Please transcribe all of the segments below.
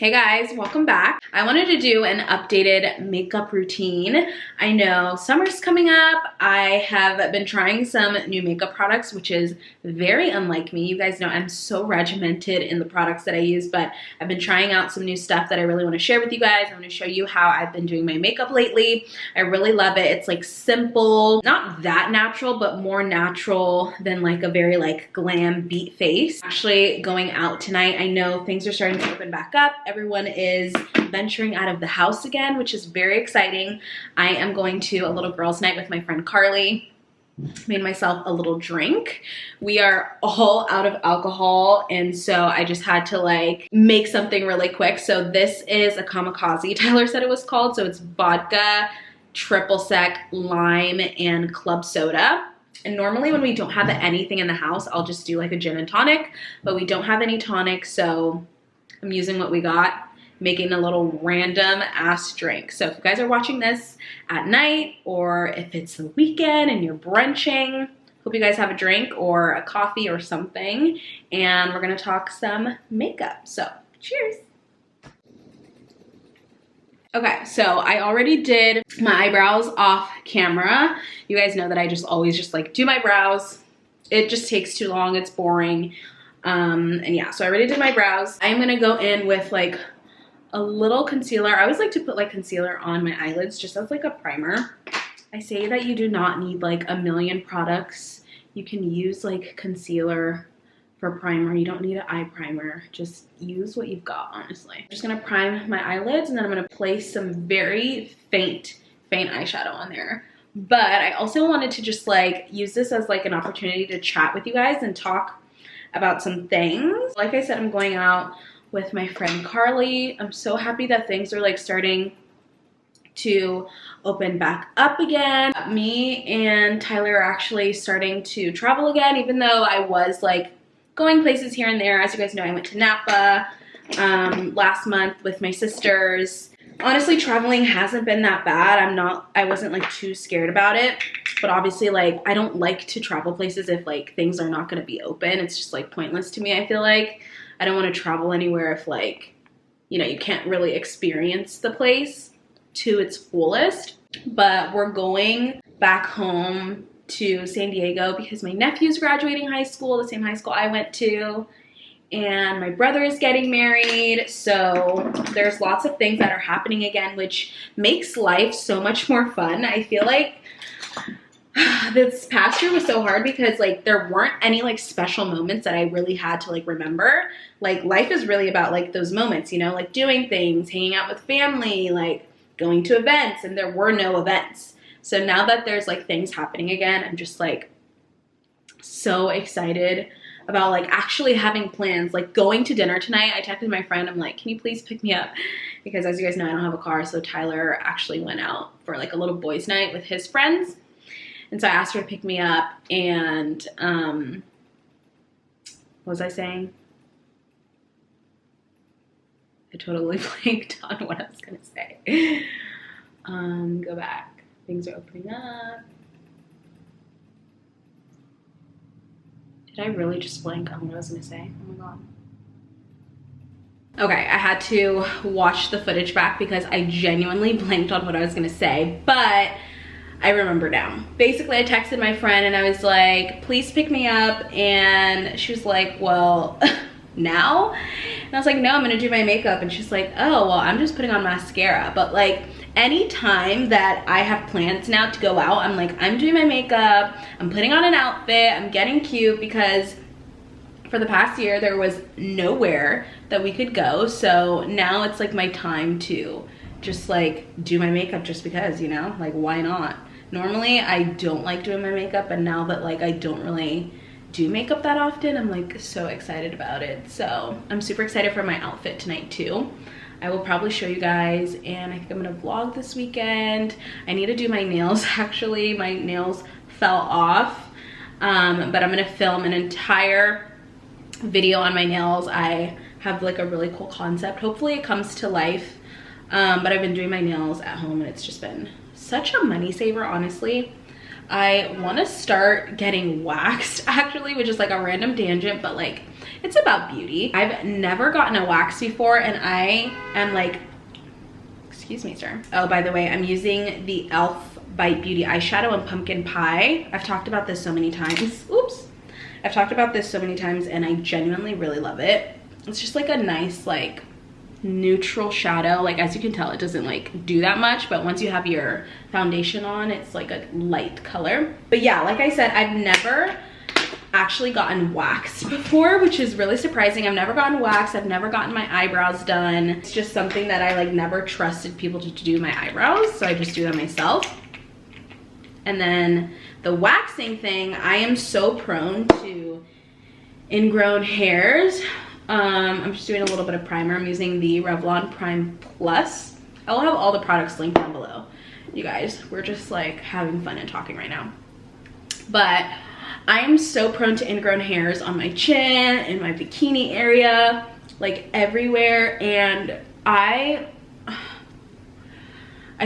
Hey guys, welcome back. I wanted to do an updated makeup routine. I know summer's coming up. I have been trying some new makeup products, which is very unlike me. You guys know I'm so regimented in the products that I use, but I've been trying out some new stuff that I really want to share with you guys. I want to show you how I've been doing my makeup lately. I really love it. It's like simple, not that natural, but more natural than like a very like glam beat face. Actually going out tonight, I know things are starting to open back up. Everyone is venturing out of the house again, which is very exciting. I am going to a little girls' night with my friend Carly. Made myself a little drink. We are all out of alcohol, and so I just had to like make something really quick. So this is a kamikaze, Tyler said it was called. So it's vodka, triple sec, lime, and club soda. And normally when we don't have anything in the house, I'll just do like a gin and tonic, but we don't have any tonic, so I'm using what we got, making a little random ass drink. So if you guys are watching this at night, or if it's the weekend and you're brunching, hope you guys have a drink or a coffee or something. And we're gonna talk some makeup. So cheers. Okay, so I already did my eyebrows off camera. You guys know that I just always just like do my brows. It just takes too long, it's boring. And yeah, so I already did my brows. I'm gonna go in with like a little concealer. I always like to put like concealer on my eyelids just as like a primer. I say that you do not need like a million products. You can use like concealer for primer. You don't need an eye primer. Just use what you've got, honestly. I'm just gonna prime my eyelids, and then I'm gonna place some very faint eyeshadow on there. But I also wanted to just like use this as like an opportunity to chat with you guys and talk about some things. Like I said, I'm going out with my friend Carly. I'm so happy that things are like starting to open back up again. Me and Tyler are actually starting to travel again, even though I was like going places here and there. As you guys know, I went to Napa last month with my sisters. Honestly, traveling hasn't been that bad. I wasn't like too scared about it, but obviously like I don't like to travel places if like things are not going to be open. It's just like pointless to me. I feel like I don't want to travel anywhere if like, you know, you can't really experience the place to its fullest. But we're going back home to San Diego because my nephew's graduating high school, the same high school I went to. And my brother is getting married, so there's lots of things that are happening again, which makes life so much more fun. I feel like this past year was so hard because like there weren't any like special moments that I really had to like remember. Like life is really about like those moments, you know, like doing things, hanging out with family, like going to events, and there were no events. So now that there's like things happening again, I'm just like so excited about like actually having plans, like going to dinner tonight. I texted my friend, I'm like, can you please pick me up? Because as you guys know, I don't have a car. So Tyler actually went out for like a little boys' night with his friends. And so I asked her to pick me up, and what was I saying? I totally blanked on what I was gonna say. Go back. Things are opening up. Did I really just blank on what I was gonna say? Oh my god. Okay, I had to watch the footage back because I genuinely blanked on what I was gonna say, but I remember now. Basically, I texted my friend and I was like, please pick me up. And she was like, well, now? And I was like, no, I'm gonna do my makeup. And she's like, oh, well, I'm just putting on mascara. But like, anytime that I have plans now to go out, I'm like, I'm doing my makeup, I'm putting on an outfit, I'm getting cute, because for the past year there was nowhere that we could go. So now it's like my time to just like do my makeup just because, you know, like why not? Normally I don't like doing my makeup, but now that like I don't really do makeup that often, I'm like so excited about it. So I'm super excited for my outfit tonight too. I will probably show you guys, and I think I'm gonna vlog this weekend. I need to do my nails. Actually, my nails fell off, but I'm gonna film an entire video on my nails. I have like a really cool concept. Hopefully it comes to life, but I've been doing my nails at home, and it's just been such a money saver, honestly. I want to start getting waxed actually, which is like a random tangent, but like It's about beauty. I've never gotten a wax before, and I am like, excuse me, sir. Oh, by the way, I'm using the e.l.f. Bite Beauty eyeshadow in Pumpkin Pie. I've talked about this so many times. Oops. I've talked about this so many times, and I genuinely really love it. It's just like a nice, like, neutral shadow. Like, as you can tell, it doesn't like do that much, but once you have your foundation on, it's like a light color. But yeah, like I said, I've never actually gotten waxed before, which is really surprising. I've never gotten waxed. I've never gotten my eyebrows done. It's just something that I like never trusted people to do my eyebrows, so I just do them myself. And then the waxing thing, I am so prone to ingrown hairs. I'm just doing a little bit of primer. I'm using the Revlon Prime Plus. I will have all the products linked down below. You guys, we're just like having fun and talking right now. But I am so prone to ingrown hairs on my chin, in my bikini area, like everywhere. And I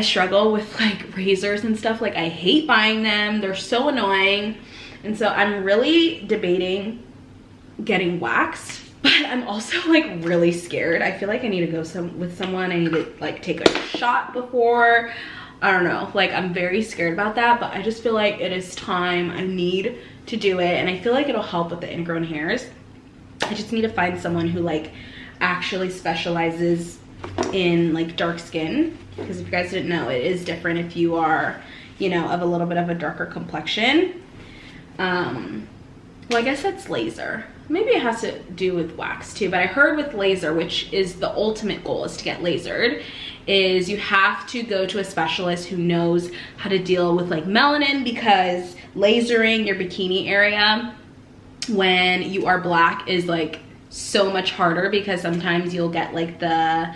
struggle with like razors and stuff. Like, I hate buying them. They're so annoying. And so I'm really debating getting waxed. But I'm also like really scared. I feel like I need to go with someone. I need to like take a shot before. I don't know. Like, I'm very scared about that, but I just feel like it is time. I need to do it, and I feel like it'll help with the ingrown hairs. I just need to find someone who like actually specializes in like dark skin, because if you guys didn't know, it is different if you are, you know, of a little bit of a darker complexion. Well, I guess that's laser. Maybe it has to do with wax too, but I heard with laser, which is the ultimate goal, is to get lasered, is you have to go to a specialist who knows how to deal with like melanin, because lasering your bikini area when you are black is like so much harder, because sometimes you'll get like the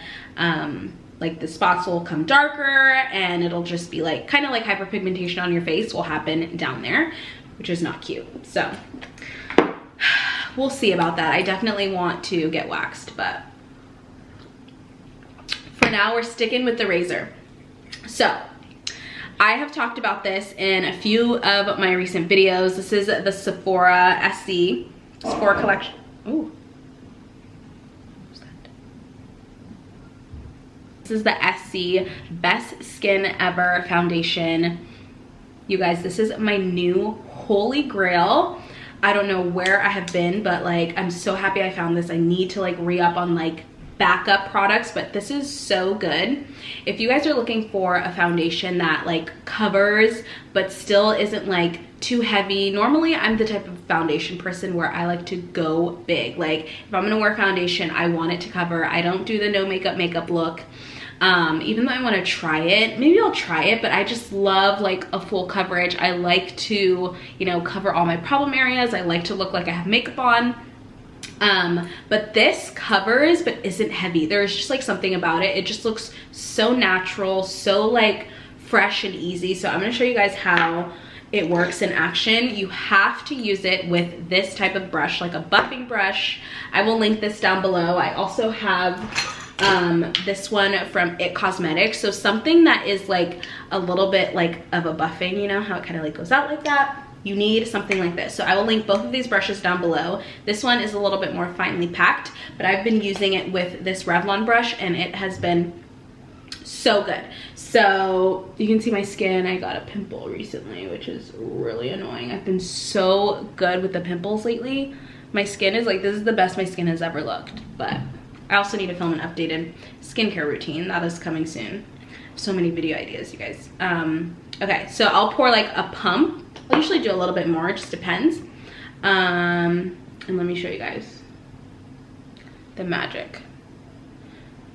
spots will come darker, and it'll just be like kind of like hyperpigmentation on your face will happen down there, which is not cute. So we'll see about that. I definitely want to get waxed, but for now we're sticking with the razor. So I have talked about this in a few of my recent videos. This is the Sephora SC Sephora collection. Ooh. This is the SC Best Skin Ever foundation. You guys, this is my new holy grail. I don't know where I have been, but like, I'm so happy I found this. I need to like re-up on like backup products, but this is so good. If you guys are looking for a foundation that like covers but still isn't like too heavy, normally I'm the type of foundation person where I like to go big. Like, if I'm gonna wear foundation, I want it to cover. I don't do the no makeup look. Even though I want to try it, maybe I'll try it, but I just love like a full coverage. I like to, you know, cover all my problem areas. I like to look like I have makeup on. But this covers but isn't heavy. There's just like something about it. It just looks so natural, so like fresh and easy. So I'm going to show you guys how it works in action. You have to use it with this type of brush, like a buffing brush. I will link this down below. I also have this one from It Cosmetics, so something that is like a little bit like of a buffing, you know how it kind of like goes out like that. You need something like this. So I will link both of these brushes down below. This one is a little bit more finely packed, but I've been using it with this Revlon brush and it has been so good. So you can see my skin. I got a pimple recently, which is really annoying. I've been so good with the pimples lately. My skin is like, this is the best my skin has ever looked. But I also need to film an updated skincare routine. That is coming soon. So many video ideas, you guys. Okay, so I'll pour like a pump. I'll usually do a little bit more, it just depends. And let me show you guys the magic.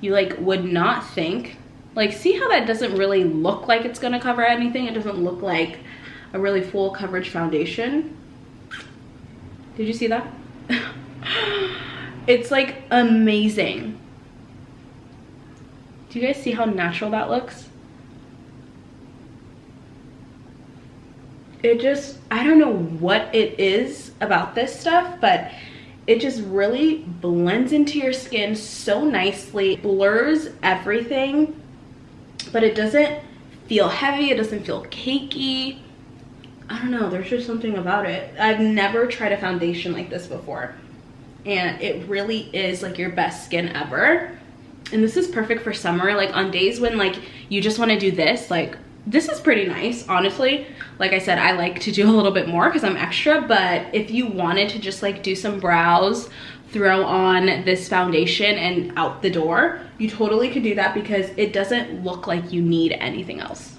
You like would not think, like, see how that doesn't really look like it's gonna cover anything? It doesn't look like a really full coverage foundation. Did you see that? It's like amazing. Do you guys see how natural that looks? It just, I don't know what it is about this stuff, but it just really blends into your skin so nicely, blurs everything, but it doesn't feel heavy, it doesn't feel cakey. I don't know, there's just something about it. I've never tried a foundation like this before. and it really is like your best skin ever. And this is perfect for summer, like on days when like you just want to do this, like this is pretty nice, honestly. Like I said, I like to do a little bit more because I'm extra, but if you wanted to just like do some brows, throw on this foundation and out the door, you totally could do that because it doesn't look like you need anything else.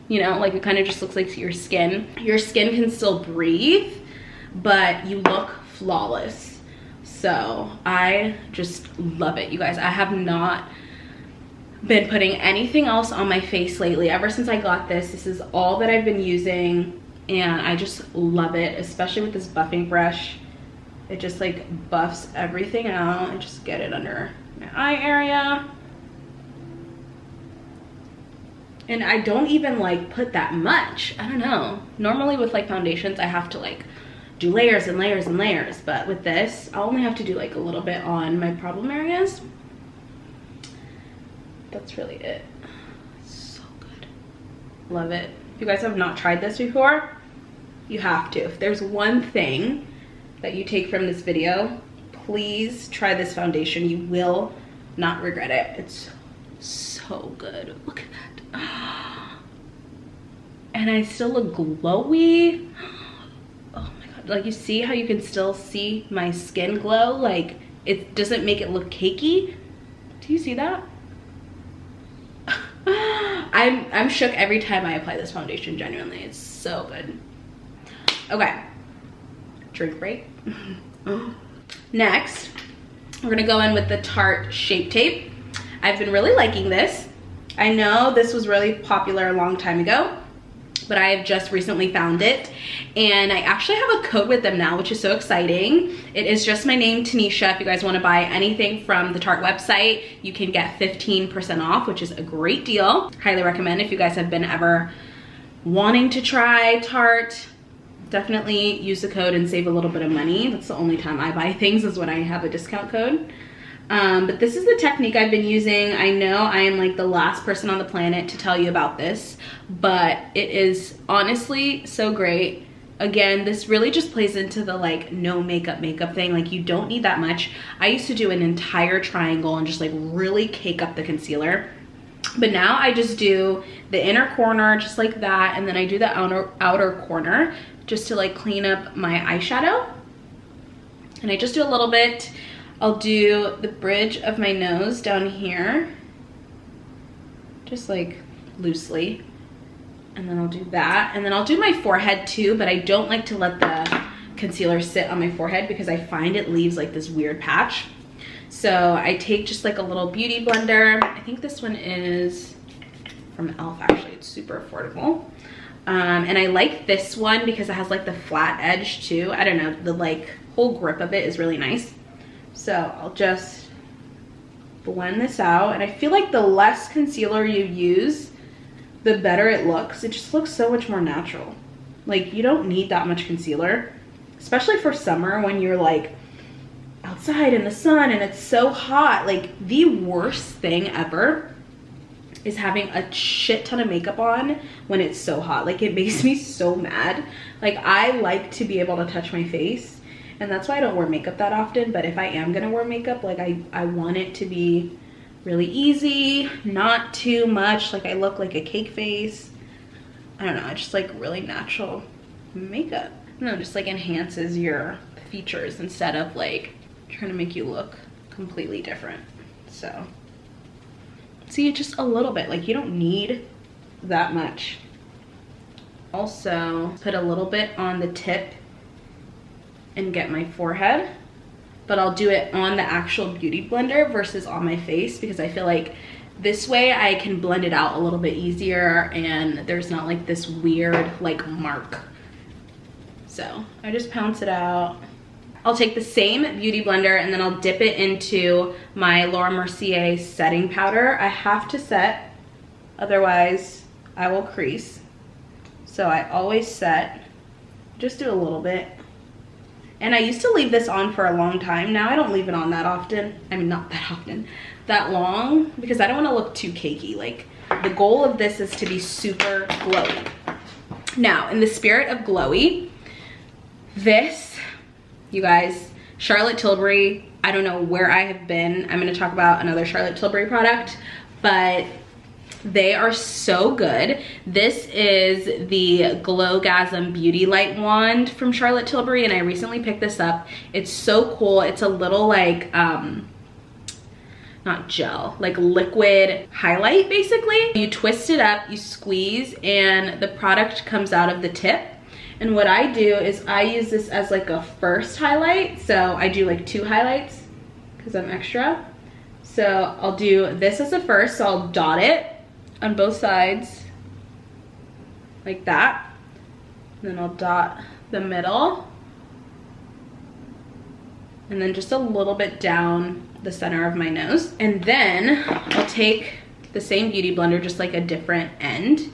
You know, like it kind of just looks like your skin can still breathe, but you look flawless. So I just love it, you guys. I have not been putting anything else on my face lately. Ever since I got this is all that I've been using, and I just love it, especially with this buffing brush. It just like buffs everything out and just get it under my eye area. And I don't even like put that much. I don't know. Normally with like foundations, I have to like do layers and layers and layers, but with this, I'll only have to do like a little bit on my problem areas. That's really it. So good. Love it. If you guys have not tried this before, you have to. If there's one thing that you take from this video, please try this foundation. You will not regret it. It's so good. Look at that. And I still look glowy. Oh my god. Like, you see how you can still see my skin glow? Like, it doesn't make it look cakey. Do you see that? I'm shook every time I apply this foundation, genuinely. It's so good. Okay, drink break. Next, we're gonna go in with the Tarte Shape Tape. I've been really liking this. I know this was really popular a long time ago, but I have just recently found it, and I actually have a code with them now, which is so exciting. It is just my name, Tanisha. If you guys want to buy anything from the Tarte website, you can get 15% off, which is a great deal. Highly recommend if you guys have been ever wanting to try Tarte. Definitely use the code and save a little bit of money. That's the only time I buy things, is when I have a discount code. But this is the technique I've been using. I know I am like the last person on the planet to tell you about this, but it is honestly so great. Again, this really just plays into the like no makeup thing. Like, you don't need that much. I used to do an entire triangle and just like really cake up the concealer, but now I just do the inner corner just like that, and then I do the outer corner just to like clean up my eyeshadow. And I just do a little bit. I'll do the bridge of my nose down here, just like loosely. And then I'll do that. And then I'll do my forehead too, but I don't like to let the concealer sit on my forehead because I find it leaves like this weird patch. So I take just like a little beauty blender. I think this one is from e.l.f. actually. It's super affordable. And I like this one because it has like the flat edge too. I don't know, the like whole grip of it is really nice. So I'll just blend this out, and I feel like the less concealer you use, the better it looks. It just looks so much more natural. Like, you don't need that much concealer, especially for summer when you're like outside in the sun and it's so hot. Like, the worst thing ever is having a shit ton of makeup on when it's so hot. Like, it makes me so mad. Like, I like to be able to touch my face, and that's why I don't wear makeup that often. But if I am gonna wear makeup, like I want it to be really easy, not too much like I look like a cake face. I don't know, I just like really natural makeup. No, just like enhances your features instead of like trying to make you look completely different. So see, just a little bit, like you don't need that much. Also put a little bit on the tip and get my forehead, but I'll do it on the actual beauty blender versus on my face, because I feel like this way I can blend it out a little bit easier and there's not like this weird like mark. So I just pounce it out. I'll take the same beauty blender and then I'll dip it into my Laura Mercier setting powder. I have to set, otherwise I will crease. So I always set, just do a little bit. And I used to leave this on for a long time. Now I don't leave it on that often. I mean, not that often, that long, because I don't want to look too cakey. Like, the goal of this is to be super glowy. Now, in the spirit of glowy, this, you guys, Charlotte Tilbury, I don't know where I have been. I'm gonna talk about another Charlotte Tilbury product, but they are so good. This is the Glowgasm Beauty Light Wand from Charlotte Tilbury, and I recently picked this up. It's so cool. It's a little like, not gel, like liquid highlight basically. You twist it up, you squeeze, and the product comes out of the tip. And what I do is I use this as like a first highlight. So I do like 2 highlights because I'm extra. So I'll do this as a first, so I'll dot it on both sides like that. And then I'll dot the middle. And then just a little bit down the center of my nose. And then I'll take the same beauty blender, just like a different end,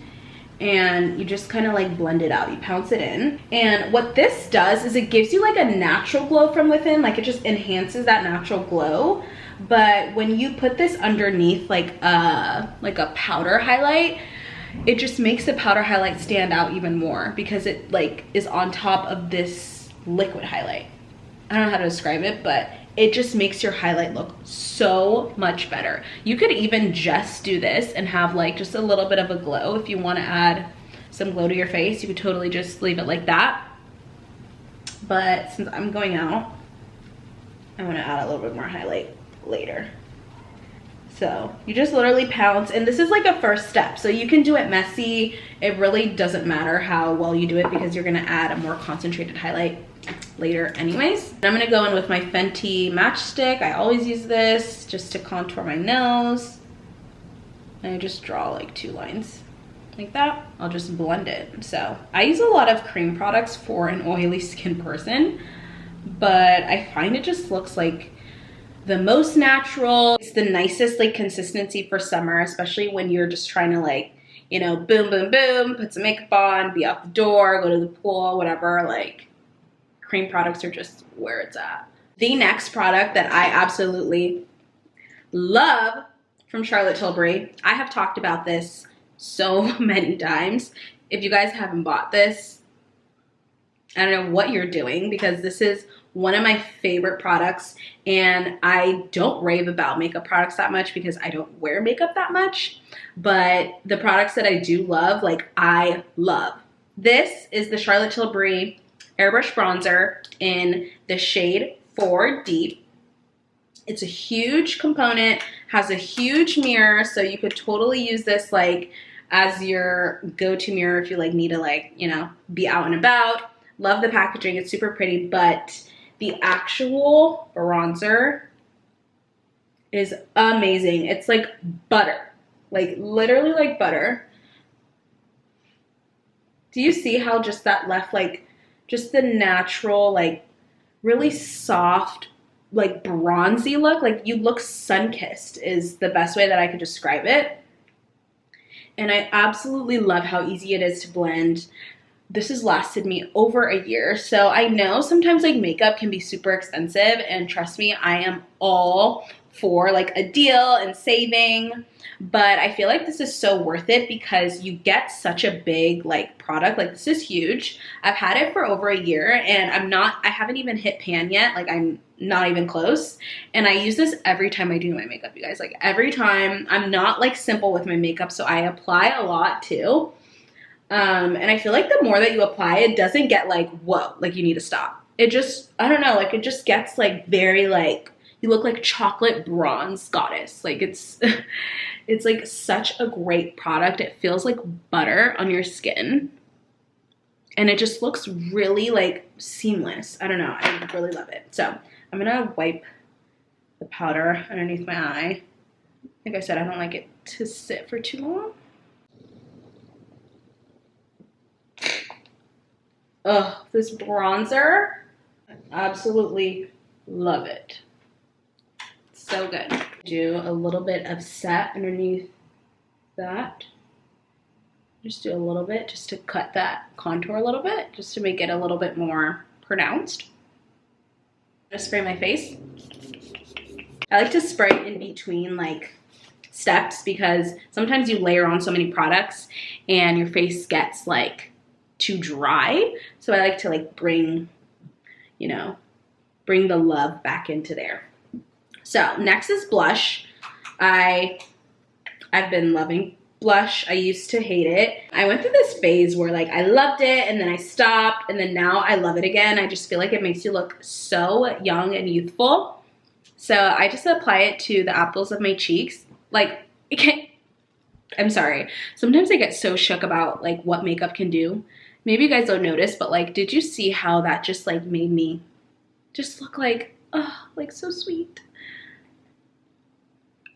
and you just kind of like blend it out. You pounce it in. And what this does is it gives you like a natural glow from within, like it just enhances that natural glow. But when you put this underneath like a powder highlight, it just makes the powder highlight stand out even more because it like is on top of this liquid highlight. I don't know how to describe it, but it just makes your highlight look so much better. You could even just do this and have like just a little bit of a glow. If you want to add some glow to your face, you could totally just leave it like that. But since I'm going out, I want to add a little bit more highlight later. So you just literally pounce, and this is like a first step. So you can do it messy. It really doesn't matter how well you do it because you're gonna add a more concentrated highlight later anyways. I'm gonna go in with my Fenty matchstick. I always use this just to contour my nose. And I just draw like 2 lines like that. I'll just blend it. So I use a lot of cream products for an oily skin person, but I find it just looks like the most natural. It's the nicest like consistency for summer, especially when you're just trying to like, you know, boom, boom, boom, put some makeup on, be out the door, go to the pool, whatever. Like, cream products are just where it's at. The next product that I absolutely love from Charlotte Tilbury, I have talked about this so many times. If you guys haven't bought this, I don't know what you're doing, because this is one of my favorite products, and I don't rave about makeup products that much because I don't wear makeup that much, but the products that I do love, like I love. This is the Charlotte Tilbury Airbrush Bronzer in the shade 4 Deep. It's a huge component, has a huge mirror, so you could totally use this like as your go-to mirror if you like need to like, you know, be out and about. Love the packaging, it's super pretty, but the actual bronzer is amazing. It's like butter, like literally like butter. Do you see how just that left like just the natural, like really soft, like bronzy look? Like you look sun-kissed is the best way that I could describe it. And I absolutely love how easy it is to blend. This has lasted me over a year. So I know sometimes like makeup can be super expensive, and trust me, I am all for like a deal and saving, but I feel like this is so worth it because you get such a big like product. Like this is huge. I've had it for over a year and I haven't even hit pan yet. Like I'm not even close. And I use this every time I do my makeup, you guys. Like every time. I'm not like simple with my makeup, so I apply a lot too. And I feel like the more that you apply, it doesn't get like, whoa, like you need to stop. It just, I don't know, like it just gets like very like, you look like chocolate bronze goddess. Like it's, it's like such a great product. It feels like butter on your skin. And it just looks really like seamless. I don't know, I really love it. So I'm gonna wipe the powder underneath my eye. Like I said, I don't like it to sit for too long. Ugh, this bronzer, I absolutely love it. It's so good. Do a little bit of set underneath that. Just do a little bit just to cut that contour a little bit, just to make it a little bit more pronounced. I'm gonna spray my face. I like to spray in between like steps because sometimes you layer on so many products and your face gets like too dry. So I like to like bring bring the love back into there. So next is blush. I've been loving blush. I used to hate it. I went through this phase where like I loved it and then I stopped, and then now I love it again. I just feel like it makes you look so young and youthful. So I just apply it to the apples of my cheeks. Like, I'm sorry. Sometimes I get so shook about like what makeup can do. Maybe you guys don't notice, but like, did you see how that just like made me just look like, oh, like so sweet.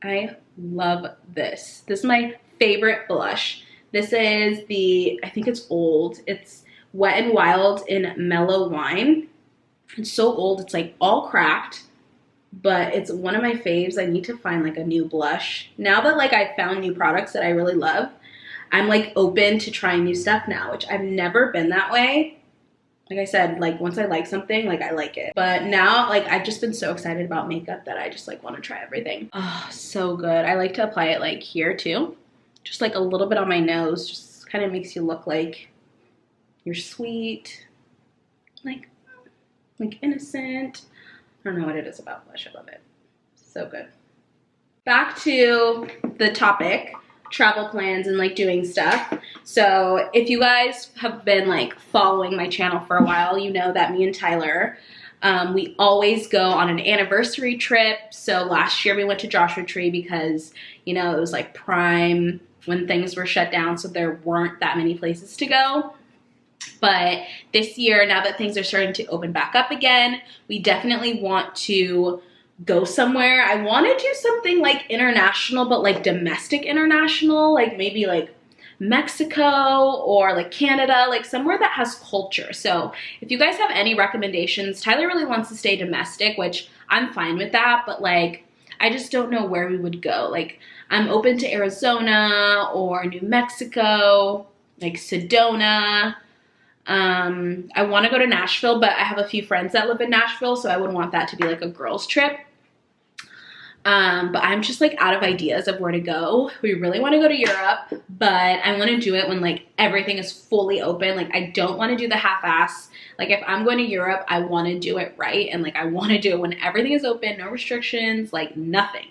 I love this. This is my favorite blush. This is I think it's old. It's Wet n Wild in Mellow Wine. It's so old, it's like all cracked, but it's one of my faves. I need to find like a new blush. Now that like I found new products that I really love, I'm like open to trying new stuff now, which I've never been that way. Like I said, like once I like something, like I like it. But now, like I've just been so excited about makeup that I just like want to try everything. Oh, so good. I like to apply it like here too. Just like a little bit on my nose. Just kind of makes you look like you're sweet. Like innocent. I don't know what it is about blush. I love it. So good. Back to the topic. Travel plans and like doing stuff. So if you guys have been like following my channel for a while, you know that me and Tyler, we always go on an anniversary trip. So last year we went to Joshua Tree because, you know, it was like prime when things were shut down, so there weren't that many places to go. But this year, now that things are starting to open back up again, we definitely want to go somewhere. I want to do something like international, but like domestic international, like maybe like Mexico or like Canada, like somewhere that has culture. So if you guys have any recommendations, Tyler really wants to stay domestic, which I'm fine with that, but like I just don't know where we would go. Like I'm open to Arizona or New Mexico, like Sedona. I want to go to Nashville, but I have a few friends that live in Nashville, so I wouldn't want that to be like a girls trip. But I'm just like out of ideas of where to go. We really want to go to Europe, but I want to do it when like everything is fully open. Like I don't want to do the half-ass. Like if I'm going to Europe, I want to do it right, and like I want to do it when everything is open, no restrictions, like nothing.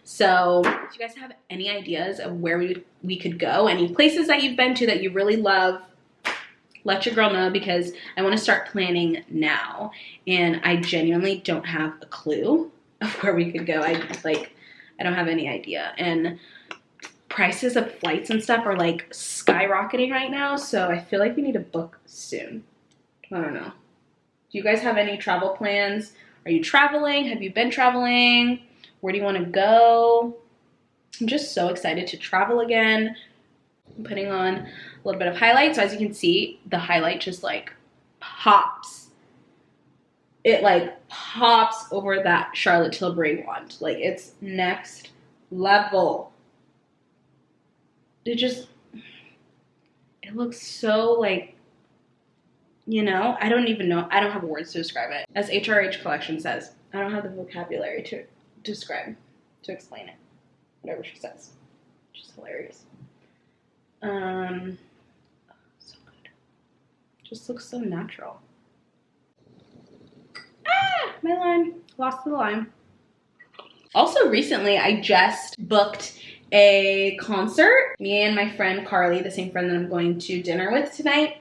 So if you guys have any ideas of where we could go, any places that you've been to that you really love, let your girl know, because I want to start planning now, and I genuinely don't have a clue of where we could go. I don't have any idea, and prices of flights and stuff are like skyrocketing right now, so I feel like we need to book soon. I don't know. Do you guys have any travel plans? Are you traveling? Have you been traveling? Where do you want to go? I'm just so excited to travel again. I'm putting on a little bit of highlight. So as you can see, the highlight just like pops. It like pops over that Charlotte Tilbury wand. Like it's next level. It looks so like, you know, I don't even know. I don't have words to describe it. As HRH Collection says, I don't have the vocabulary to explain it. Whatever she says. She's hilarious. So good. Just looks so natural. Ah, my line. Lost the line. Also recently, I just booked a concert. Me and my friend Kylie, the same friend that I'm going to dinner with tonight,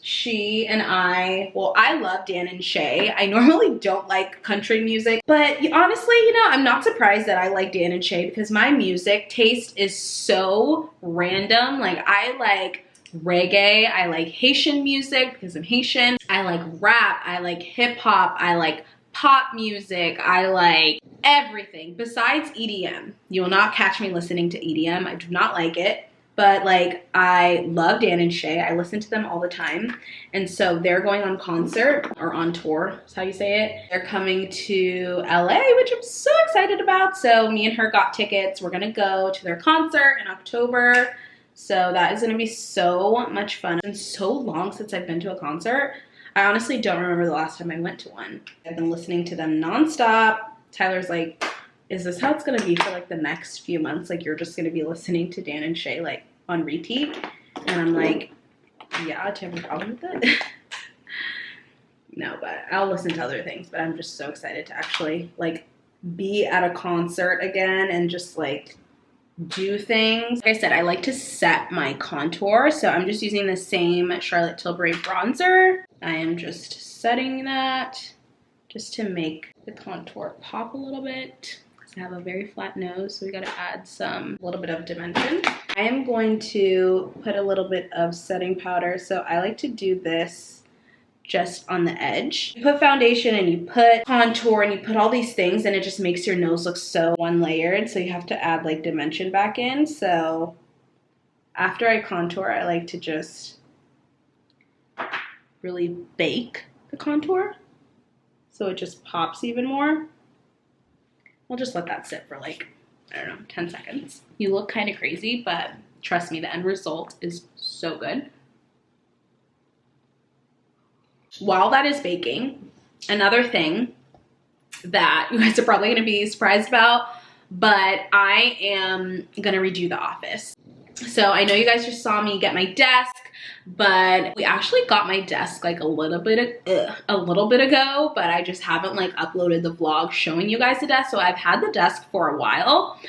she and I love Dan and Shay. I normally don't like country music, but honestly, you know, I'm not surprised that I like Dan and Shay because my music taste is so random. Like I like reggae, I like Haitian music because I'm Haitian, I like rap, I like hip hop, I like pop music, I like everything besides EDM. You will not catch me listening to EDM. I do not like it. But like I love Dan and Shay. I listen to them all the time. And so they're going on concert or on tour, is how you say it. They're coming to LA, which I'm so excited about. So me and her got tickets. We're gonna go to their concert in October. So that is gonna be so much fun. It's been so long since I've been to a concert. I honestly don't remember the last time I went to one. I've been listening to them nonstop. Tyler's like, is this how it's gonna be for like the next few months? Like you're just gonna be listening to Dan and Shay like on repeat? And I'm like, yeah, do you have a problem with it? No, but I'll listen to other things. But I'm just so excited to actually like be at a concert again and just like do things. Like I said, I like to set my contour, so I'm just using the same Charlotte Tilbury bronzer. I am just setting that just to make the contour pop a little bit. I have a very flat nose, so we gotta add a little bit of dimension. I am going to put a little bit of setting powder, so I like to do this just on the edge. You put foundation and you put contour and you put all these things and it just makes your nose look so one layered, so you have to add like dimension back in. So after I contour, I like to just really bake the contour so it just pops even more. I'll just let that sit for like, I don't know, 10 seconds. You look kind of crazy, but trust me, the end result is so good. While that is baking, another thing that you guys are probably going to be surprised about, but I am going to redo the office. So I know you guys just saw me get my desk, but we actually got my desk like a little bit ago, but I just haven't like uploaded the vlog showing you guys the desk. So I've had the desk for a while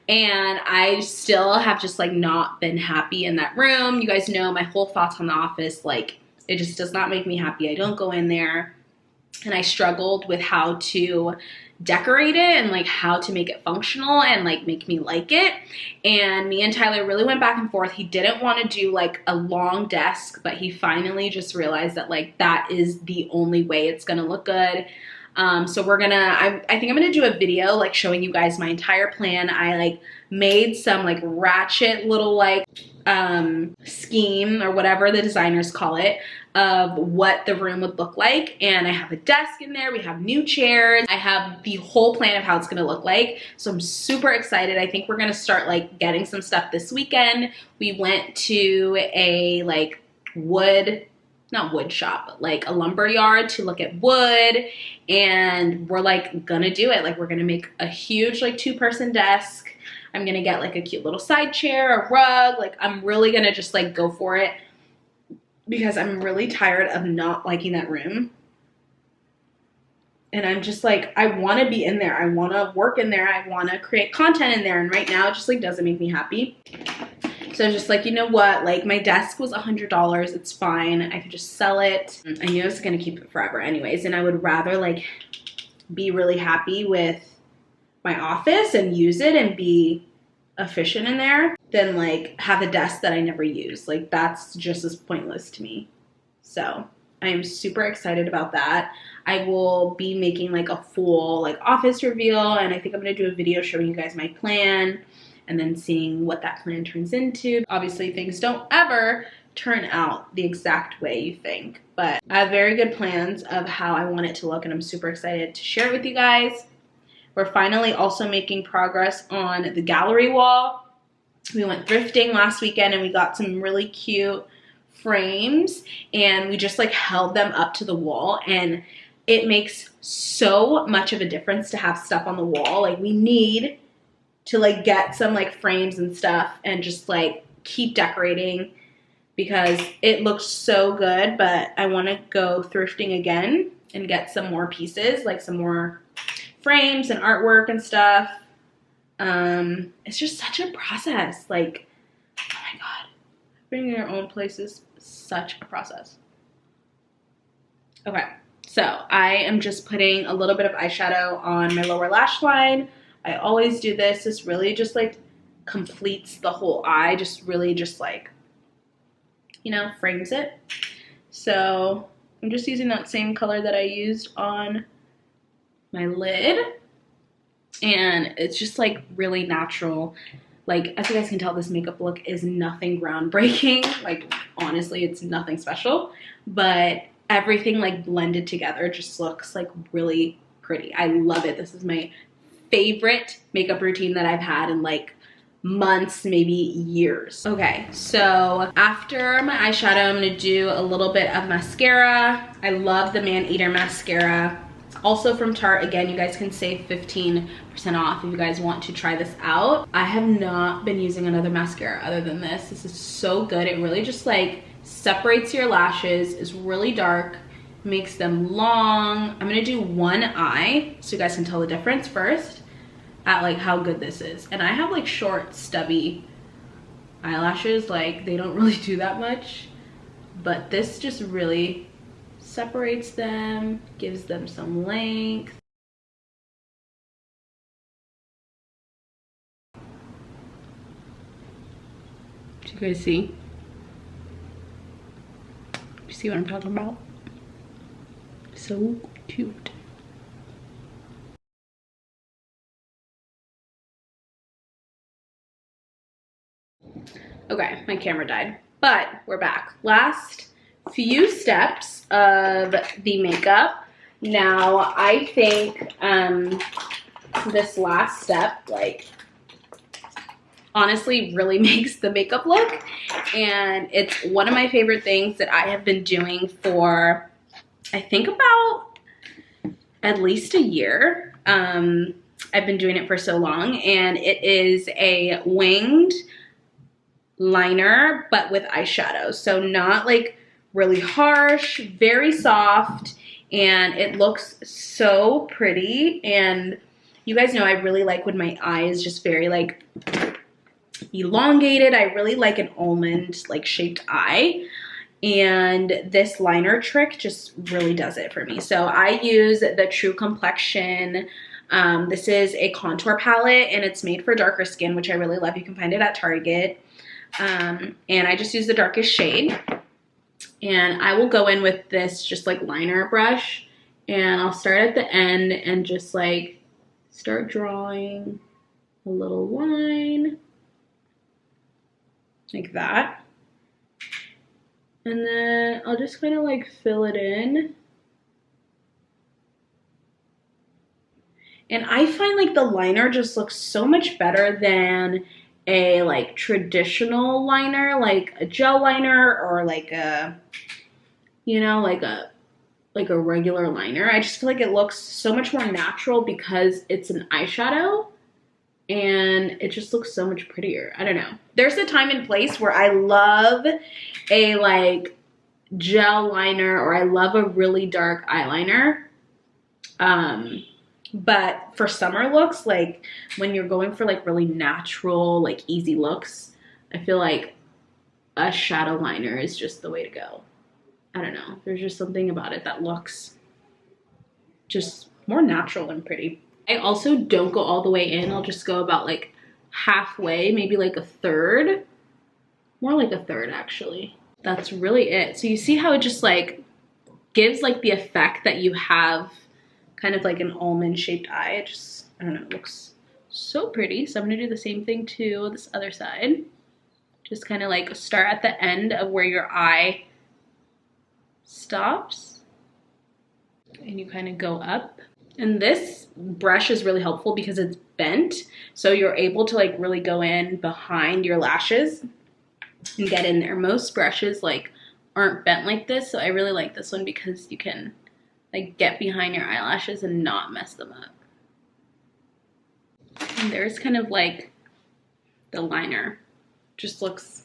and I still have just like not been happy in that room. You guys know my whole thoughts on the office, like it just does not make me happy. I don't go in there, and I struggled with how to decorate it and like how to make it functional and like make me like it. And me and Tyler really went back and forth. He didn't want to do like a long desk, but he finally just realized that like that is the only way it's gonna look good. So we're gonna, I think I'm gonna do a video like showing you guys my entire plan. I like made some like ratchet little like scheme or whatever the designers call it of what the room would look like, and I have a desk in there, we have new chairs, I have the whole plan of how it's gonna look like. So I'm super excited. I think we're gonna start like getting some stuff this weekend. We went to a like not wood shop, but like a lumber yard to look at wood, and we're like gonna do it. Like we're gonna make a huge like 2-person desk. I'm gonna get like a cute little side chair, a rug. Like I'm really gonna just like go for it because I'm really tired of not liking that room. And I'm just like, I wanna be in there. I wanna work in there. I wanna create content in there. And right now it just like doesn't make me happy. So just like, you know what, like my desk was $100, it's fine. I could just sell it. I knew I was gonna keep it forever anyways. And I would rather like be really happy with my office and use it and be efficient in there than like have a desk that I never use. Like that's just as pointless to me. So I am super excited about that. I will be making like a full like office reveal, and I think I'm gonna do a video showing you guys my plan and then seeing what that plan turns into. Obviously things don't ever turn out the exact way you think, but I have very good plans of how I want it to look, and I'm super excited to share it with you guys. We're finally also making progress on the gallery wall. We went thrifting last weekend and we got some really cute frames, and we just like held them up to the wall, and it makes so much of a difference to have stuff on the wall. Like we need to like get some like frames and stuff and just like keep decorating because it looks so good. But I want to go thrifting again and get some more pieces, like some more frames and artwork and stuff. It's just such a process. Like, oh my god, bringing your own place is such a process. Okay, so I am just putting a little bit of eyeshadow on my lower lash line. I always do this. This really just like completes the whole eye, just really just like, you know, frames it. So I'm just using that same color that I used on my lid, and it's just like really natural. Like as you guys can tell, this makeup look is nothing groundbreaking. Like honestly, it's nothing special, but everything like blended together just looks like really pretty. I love it. This is my favorite makeup routine that I've had in like months, maybe years. Okay, so after my eyeshadow, I'm gonna do a little bit of mascara. I love the Man Eater mascara. Also from Tarte. Again, you guys can save 15% off if you guys want to try this out. I have not been using another mascara other than this. This is so good. It really just like separates your lashes, is really dark, makes them long. I'm gonna do one eye so you guys can tell the difference first at like how good this is. And I have like short, stubby eyelashes, like they don't really do that much, but this just really separates them, gives them some length. Do you guys see? You see what I'm talking about? So cute. Okay, my camera died, but we're back. Last few steps of the makeup. Now, I think this last step, like, honestly really makes the makeup look, and it's one of my favorite things that I have been doing for, I think, about at least a year. I've been doing it for so long, and it is a winged liner but with eyeshadow. So not like really harsh, very soft, and it looks so pretty. And you guys know I really like when my eye is just very like elongated. I really like an almond like shaped eye, and this liner trick just really does it for me. So I use the True Complexion. This is a contour palette, and it's made for darker skin, which I really love. You can find it at Target. And I just use the darkest shade, and I will go in with this just like liner brush, and I'll start at the end and just like start drawing a little line like that, and then I'll just kind of like fill it in. And I find like the liner just looks so much better than a like traditional liner, like a gel liner, or like a, you know, like a regular liner. I just feel like it looks so much more natural because it's an eyeshadow, and it just looks so much prettier. I don't know. There's a time and place where I love a like gel liner, or I love a really dark eyeliner. But for summer looks, like when you're going for like really natural, like easy looks, I feel like a shadow liner is just the way to go. I don't know. There's just something about it that looks just more natural and pretty. I also don't go all the way in. I'll just go about like halfway, maybe like a third. More like a third, actually. That's really it. So you see how it just like gives like the effect that you have kind of like an almond shaped eye. It just, I don't know, it looks so pretty. So I'm gonna do the same thing to this other side. Just kind of like start at the end of where your eye stops, and you kind of go up. And this brush is really helpful because it's bent, so you're able to like really go in behind your lashes and get in there. Most brushes like aren't bent like this, so I really like this one because you can like get behind your eyelashes and not mess them up. And there's kind of like the liner. Just looks,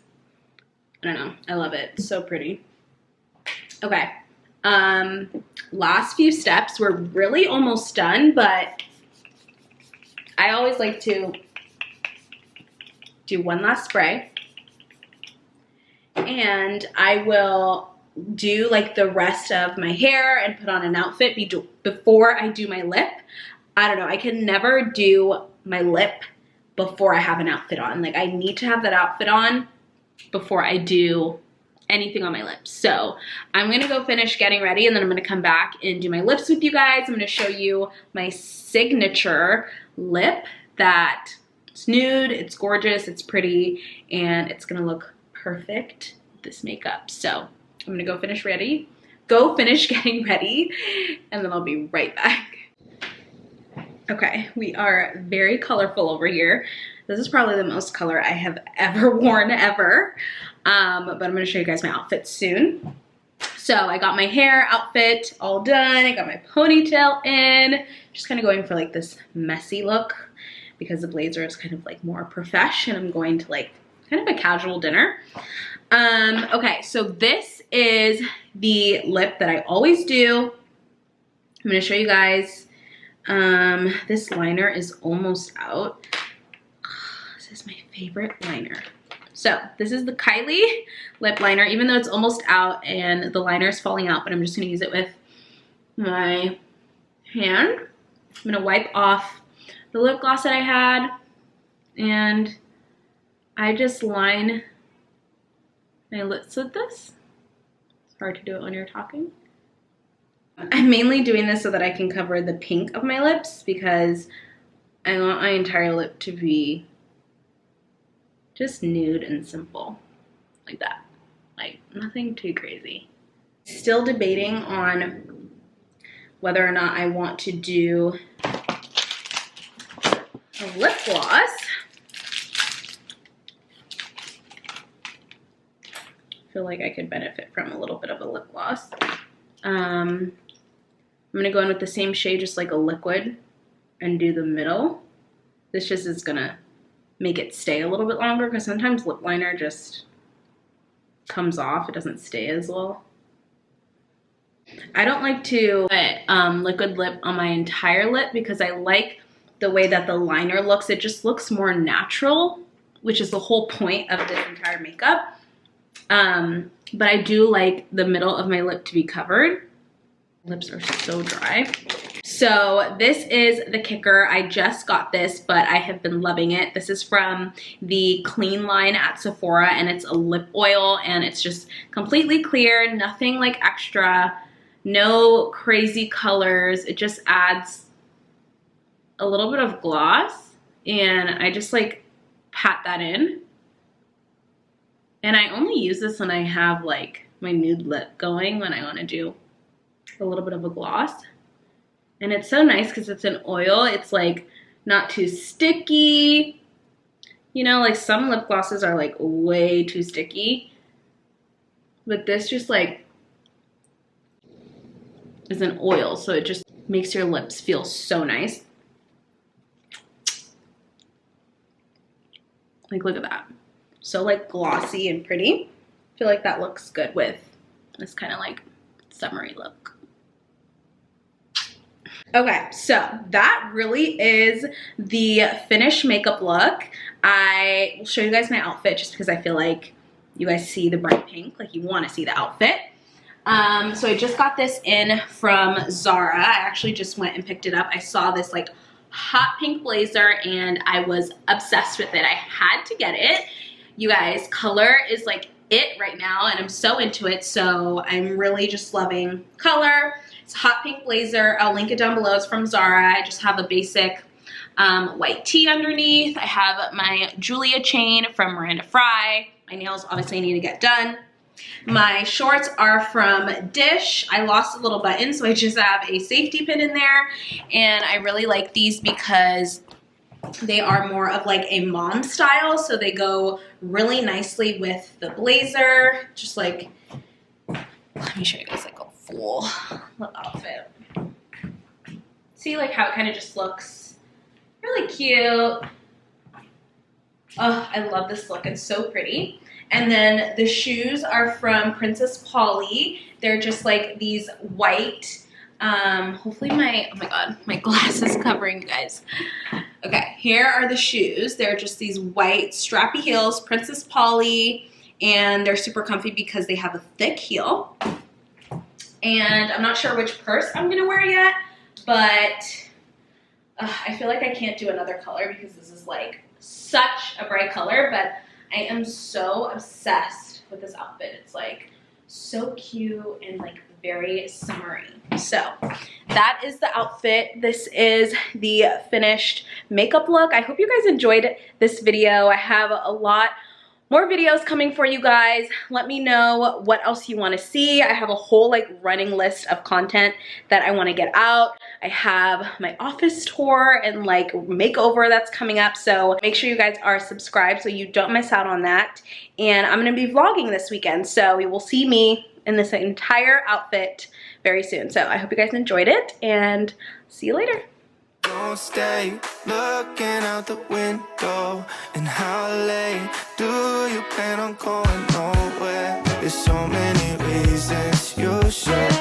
I don't know, I love it. It's so pretty. Okay, last few steps. We're really almost done, but I always like to do one last spray, and I will do like the rest of my hair and put on an outfit before I do my lip. I don't know, I can never do my lip before I have an outfit on. Like I need to have that outfit on before I do anything on my lips. So I'm gonna go finish getting ready, and then I'm gonna come back and do my lips with you guys. I'm gonna show you my signature lip that it's nude, it's gorgeous, it's pretty, and it's gonna look perfect with this makeup. So I'm gonna go finish getting ready, and then I'll be right back. Okay, we are very colorful over here. This is probably the most color I have ever worn ever. But I'm gonna show you guys my outfit soon. So I got my hair outfit all done. I got my ponytail in. Just kind of going for like this messy look because the blazer is kind of like more profesh, and I'm going to like kind of a casual dinner. Okay, so this is the lip that I always do. I'm gonna show you guys. This liner is almost out. This is my favorite liner. So this is the Kylie lip liner, even though it's almost out and the liner is falling out, but I'm just gonna use it with my hand. I'm gonna wipe off the lip gloss that I had, and I just line my lips with this. It's hard to do it when you're talking. I'm mainly doing this so that I can cover the pink of my lips because I want my entire lip to be just nude and simple, like that. Like nothing too crazy. Still debating on whether or not I want to do a lip gloss. I feel like I could benefit from a little bit of a lip gloss. I'm gonna go in with the same shade, just like a liquid, and do the middle. This just is gonna make it stay a little bit longer because sometimes lip liner just comes off. It doesn't stay as well. I don't like to put liquid lip on my entire lip because I like the way that the liner looks. It just looks more natural, which is the whole point of this entire makeup. But I do like the middle of my lip to be covered. Lips are so dry. So this is the kicker. I just got this, but I have been loving it. This is from the Clean line at Sephora, and it's a lip oil, and it's just completely clear, nothing like extra, no crazy colors. It just adds a little bit of gloss, and I just like pat that in. And I only use this when I have like my nude lip going, when I want to do a little bit of a gloss. And it's so nice because it's an oil. It's like not too sticky. You know, like some lip glosses are like way too sticky. But this just like is an oil, so it just makes your lips feel so nice. Like look at that. So like glossy and pretty. I feel like that looks good with this kind of like summery look. Okay, so that really is the finished makeup look. I will show you guys my outfit just because I feel like you guys see the bright pink, like you want to see the outfit. So I just got this in from Zara. I actually just went and picked it up. I saw this like hot pink blazer and I was obsessed with it. I had to get it. You guys, color is like it right now and I'm so into it. So I'm really just loving color. It's a hot pink blazer. I'll link it down below. It's from Zara. I just have a basic white tee underneath. I have my Julia chain from Miranda Fry. My nails obviously need to get done. My shorts are from Dish. I lost a little button, so I just have a safety pin in there. And I really like these because they are more of like a mom style, so they go really nicely with the blazer. Just like, let me show you guys like a full outfit. See like how it kind of just looks really cute. Oh, I love this look. It's so pretty. And then the shoes are from Princess Polly. They're just like these white, hopefully my, oh my God, my glass is covering you guys. Okay, here are the shoes. They're just these white strappy heels, Princess Polly, and they're super comfy because they have a thick heel. And I'm not sure which purse I'm gonna wear yet, but I feel like I can't do another color because this is like such a bright color, but I am so obsessed with this outfit. It's like so cute and like very summery. So that is the outfit. This is the finished makeup look. I hope you guys enjoyed this video. I have a lot more videos coming for you guys. Let me know what else you want to see. I have a whole like running list of content that I want to get out. I have my office tour and like makeover that's coming up, so make sure you guys are subscribed so you don't miss out on that. And I'm gonna be vlogging this weekend, so you will see me in this entire outfit very soon. So I hope you guys enjoyed it and see you later. Don't stay looking out the window. And how late do you plan on going nowhere? There's so many reasons. share.